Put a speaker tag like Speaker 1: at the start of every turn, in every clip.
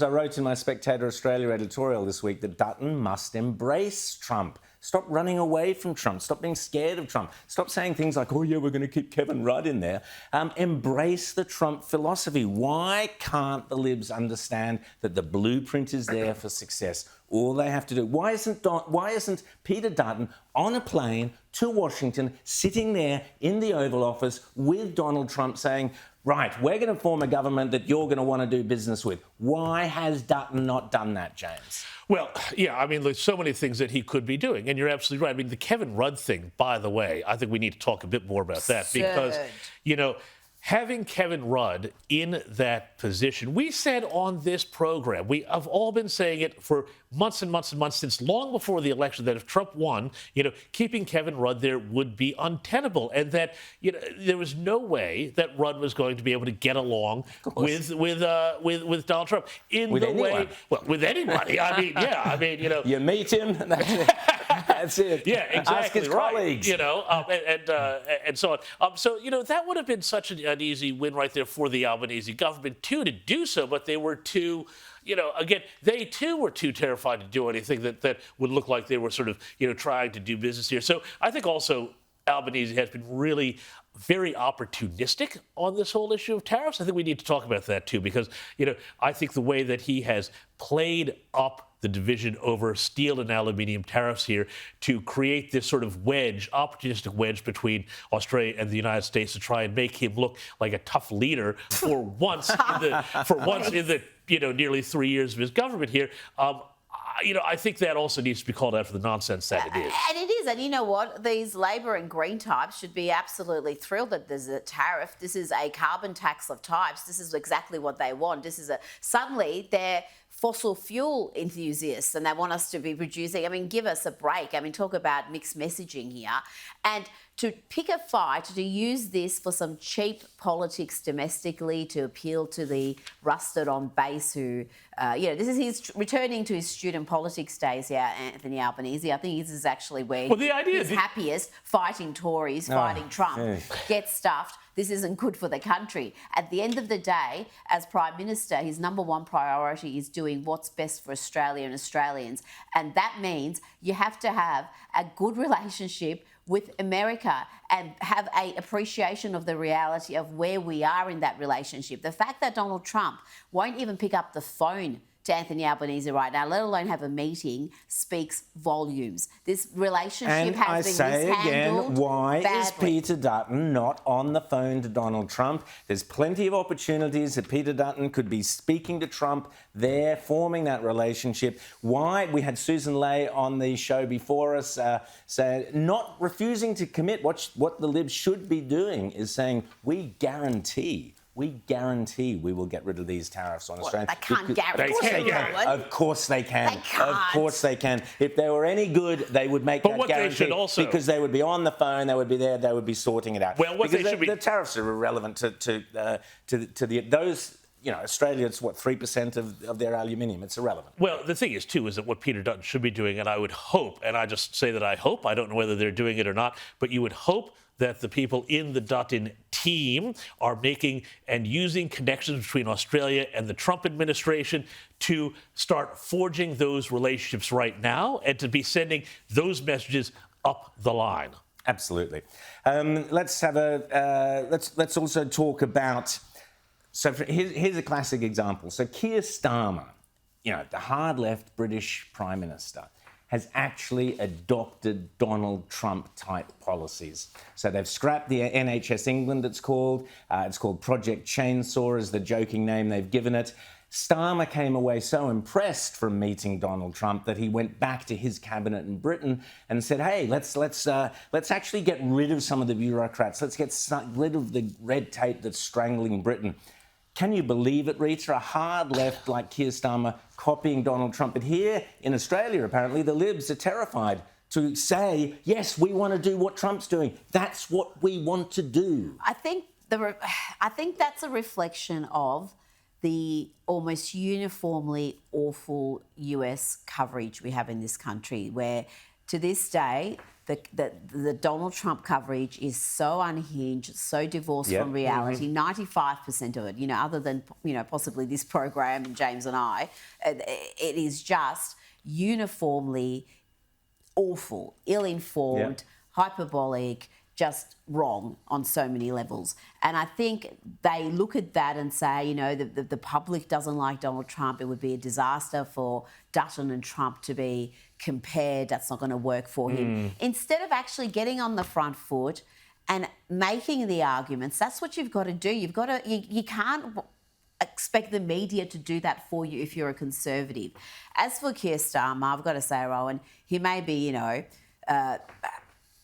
Speaker 1: I wrote in my Spectator Australia editorial this week that Dutton must embrace Trump. Stop running away from Trump. Stop being scared of Trump. Stop saying things like, oh, yeah, we're going to keep Kevin Rudd in there. Embrace the Trump philosophy. Why can't the Libs understand that the blueprint is there for success? All they have to do. Why isn't Peter Dutton on a plane to Washington, sitting there in the Oval Office with Donald Trump saying, right, we're going to form a government that you're going to want to do business with? Why has Dutton not done that, James?
Speaker 2: Well, yeah, I mean, there's so many things that he could be doing, and you're absolutely right. I mean, the Kevin Rudd thing, by the way, I think we need to talk a bit more about that because, you know, having Kevin Rudd in that position, we said on this program, we have all been saying it for months and months and months, since long before the election, that if Trump won, you know, keeping Kevin Rudd there would be untenable, and that, you know, there was no way that Rudd was going to be able to get along with Donald Trump in
Speaker 1: with
Speaker 2: the
Speaker 1: anyone.
Speaker 2: way, well, with anybody. I mean, yeah, I mean, you know,
Speaker 1: you meet him, and that's it. That's it.
Speaker 2: Yeah, exactly.
Speaker 1: Ask his
Speaker 2: right.
Speaker 1: colleagues.
Speaker 2: You know, and so on. So, you know, that would have been such an easy win right there for the Albanese government, too, to do so. But they were too, you know, again, they, too, were too terrified to do anything that would look like they were sort of, you know, trying to do business here. So I think also Albanese has been really very opportunistic on this whole issue of tariffs. I think we need to talk about that, too, because, you know, I think the way that he has played up the division over steel and aluminium tariffs here to create this sort of wedge, opportunistic wedge between Australia and the United States to try and make him look like a tough leader for once in the you know, nearly 3 years of his government here. You know, I think that also needs to be called out for the nonsense that it is.
Speaker 3: And it is. And you know what? These Labor and Green types should be absolutely thrilled that there's a tariff. This is a carbon tax of types. This is exactly what they want. Suddenly they're fossil fuel enthusiasts and they want us to be producing. I mean, give us a break. I mean, talk about mixed messaging here. And to pick a fight, to use this for some cheap politics domestically to appeal to the rusted on base who, you know, he's returning to his student politics days here, Anthony Albanese. I think this is actually where he's happiest, fighting Tories, fighting Trump, get stuffed. This isn't good for the country. At the end of the day, as Prime Minister, his number one priority is doing what's best for Australia and Australians. And that means you have to have a good relationship with America and have an appreciation of the reality of where we are in that relationship. The fact that Donald Trump won't even pick up the phone to Anthony Albanese right now, let alone have a meeting, speaks volumes. This relationship has been mishandled.
Speaker 1: And I say again, why is Peter Dutton not on the phone to Donald Trump? There's plenty of opportunities that Peter Dutton could be speaking to Trump there, forming that relationship. Why? We had Susan Ley on the show before us say not refusing to commit. What the Libs should be doing is saying, we guarantee we will get rid of these tariffs on Australia.
Speaker 3: They can't guarantee.
Speaker 1: Of course they can.
Speaker 3: They can't.
Speaker 1: Of course they can. If they were any good, they would make that guarantee. Because they would be on the phone, they would be there, they would be sorting it out.
Speaker 2: Well,
Speaker 1: the tariffs are irrelevant to those. You know, Australia, it's what, 3% of their aluminium. It's irrelevant.
Speaker 2: Well, the thing is, too, is that what Peter Dutton should be doing, and I would hope, and I just say that I hope, I don't know whether they're doing it or not, but you would hope that the people in the Dutton team are making and using connections between Australia and the Trump administration to start forging those relationships right now and to be sending those messages up the line.
Speaker 1: Absolutely. Let's also talk about. So here's a classic example. So Keir Starmer, you know, the hard left British Prime Minister, has actually adopted Donald Trump-type policies. So they've scrapped the NHS England, it's called. It's called Project Chainsaw is the joking name they've given it. Starmer came away so impressed from meeting Donald Trump that he went back to his cabinet in Britain and said, hey, let's actually get rid of some of the bureaucrats. Let's get rid of the red tape that's strangling Britain. Can you believe it, Rita? A hard left like Keir Starmer copying Donald Trump. But here in Australia, apparently, the Libs are terrified to say, yes, we want to do what Trump's doing. That's what we want to do.
Speaker 3: I think that's a reflection of the almost uniformly awful US coverage we have in this country, where to this day, the Donald Trump coverage is so unhinged, so divorced from reality. 95% of it, other than possibly this program and James and I, it is just uniformly awful, ill-informed, hyperbolic, just wrong on so many levels. And I think they look at that and say, the public doesn't like Donald Trump. It would be a disaster for Dutton and Trump to be compared. That's not going to work for him. Instead of actually getting on the front foot and making the arguments, that's what you've got to do. You can't expect the media to do that for you if you're a conservative. As for Keir Starmer, I've got to say, Rowan, he may be,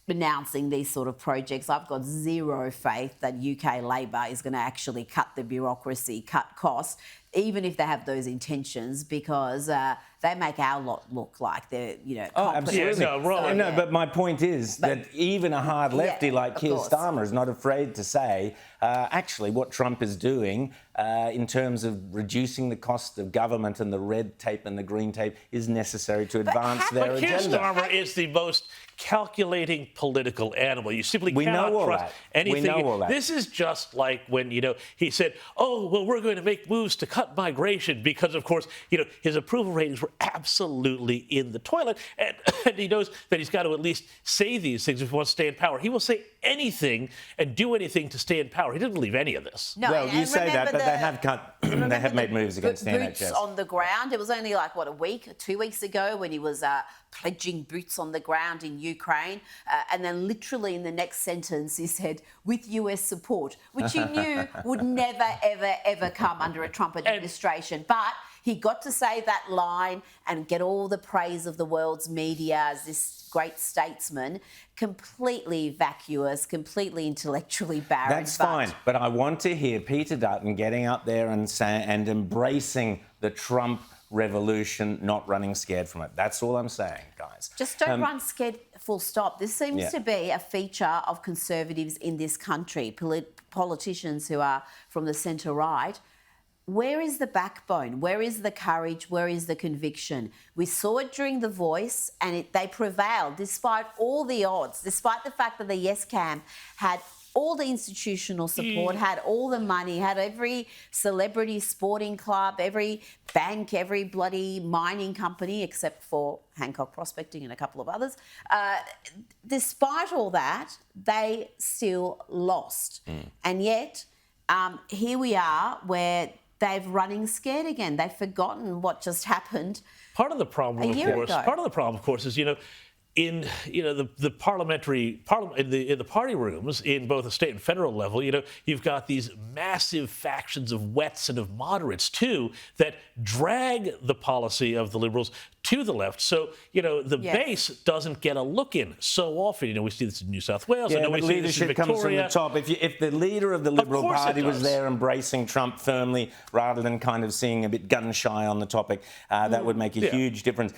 Speaker 3: announcing these sort of projects. I've got zero faith that UK Labor is going to actually cut the bureaucracy, cut costs, even if they have those intentions, because they make our lot look like they're,
Speaker 1: absolutely.
Speaker 2: No,
Speaker 1: but my point is that even a hard lefty like Keir Starmer is not afraid to say, actually, what Trump is doing in terms of reducing the cost of government and the red tape and the green tape is necessary to advance their
Speaker 2: agenda. Keir
Speaker 1: agenda.
Speaker 2: Starmer is the most calculating political animal. You simply cannot trust anything.
Speaker 1: We know all that.
Speaker 2: This is just like when, he said, we're going to make moves to cut migration because, of course, his approval ratings were absolutely in the toilet. And he knows that he's got to at least say these things if he wants to stay in power. He will say anything and do anything to stay in power. He didn't believe any of this.
Speaker 3: No,
Speaker 1: well, you say that, but they have cut. They have made moves against the
Speaker 3: boots
Speaker 1: NHS.
Speaker 3: On the ground. It was only a week or 2 weeks ago when he was pledging boots on the ground in Ukraine, and then literally in the next sentence he said, with US support, which he knew would never, ever, ever come under a Trump administration. But he got to say that line and get all the praise of the world's media as this great statesman, completely vacuous, completely intellectually barren.
Speaker 1: That's fine, but I want to hear Peter Dutton getting up there and embracing the Trump revolution, not running scared from it. That's all I'm saying, guys.
Speaker 3: Just don't run scared, full stop. This seems to be a feature of conservatives in this country, politicians who are from the centre-right. Where is the backbone? Where is the courage? Where is the conviction? We saw it during The Voice, and they prevailed despite all the odds, despite the fact that the Yes Camp had all the institutional support, had all the money, had every celebrity sporting club, every bank, every bloody mining company, except for Hancock Prospecting and a couple of others. Despite all that, they still lost. And yet, here we are where they've running scared again. They've forgotten what just happened.
Speaker 2: Part of the problem, of course, is in the in the party rooms in both the state and federal level, you've got these massive factions of wets and of moderates too that drag the policy of the Liberals to the left. So, the base doesn't get a look in so often. We see this in New South Wales.
Speaker 1: Yeah,
Speaker 2: I know we see this in
Speaker 1: leadership comes from the top. If the leader of the Liberal Party was there embracing Trump firmly rather than kind of seeing a bit gun-shy on the topic, that would make a huge difference.